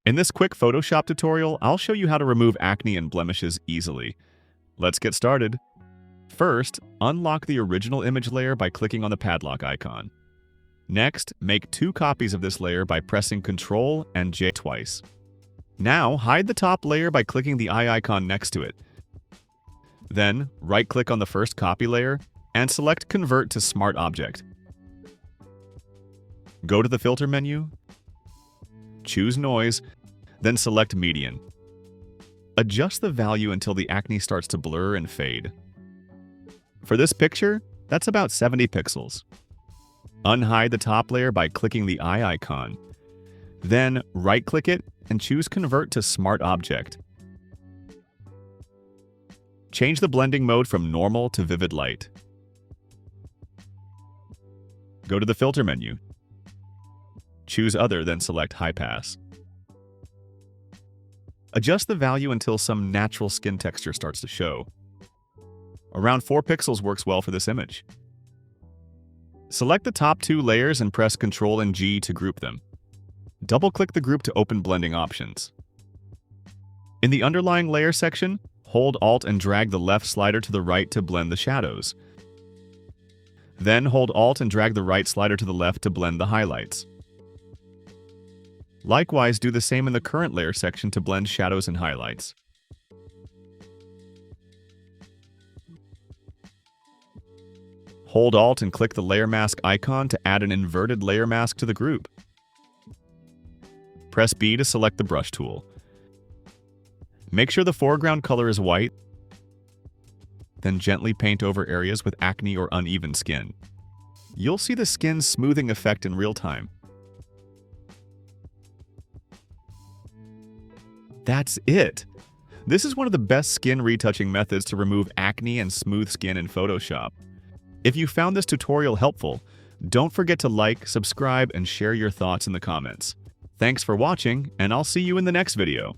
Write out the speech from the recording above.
In this quick Photoshop tutorial, I'll show you how to remove acne and blemishes easily. Let's get started. First, unlock the original image layer by clicking on the padlock icon. Next, make 2 copies of this layer by pressing Ctrl and J twice. Now, hide the top layer by clicking the eye icon next to it. Then, right-click on the first copy layer and select Convert to Smart Object. Go to the Filter menu, choose Noise, then select Median. Adjust the value until the acne starts to blur and fade. For this picture, that's about 70 pixels. Unhide the top layer by clicking the eye icon. Then, right-click it and choose Convert to Smart Object. Change the blending mode from Normal to Vivid Light. Go to the Filter menu. Choose Other, then select High Pass. Adjust the value until some natural skin texture starts to show. Around 4 pixels works well for this image. Select the top 2 layers and press Ctrl and G to group them. Double-click the group to open blending options. In the underlying layer section, hold Alt and drag the left slider to the right to blend the shadows. Then hold Alt and drag the right slider to the left to blend the highlights. Likewise, do the same in the current layer section to blend shadows and highlights. Hold Alt and click the layer mask icon to add an inverted layer mask to the group. Press B to select the brush tool. Make sure the foreground color is white, then gently paint over areas with acne or uneven skin. You'll see the skin's smoothing effect in real time. That's it! This is one of the best skin retouching methods to remove acne and smooth skin in Photoshop. If you found this tutorial helpful, don't forget to like, subscribe, and share your thoughts in the comments. Thanks for watching, and I'll see you in the next video.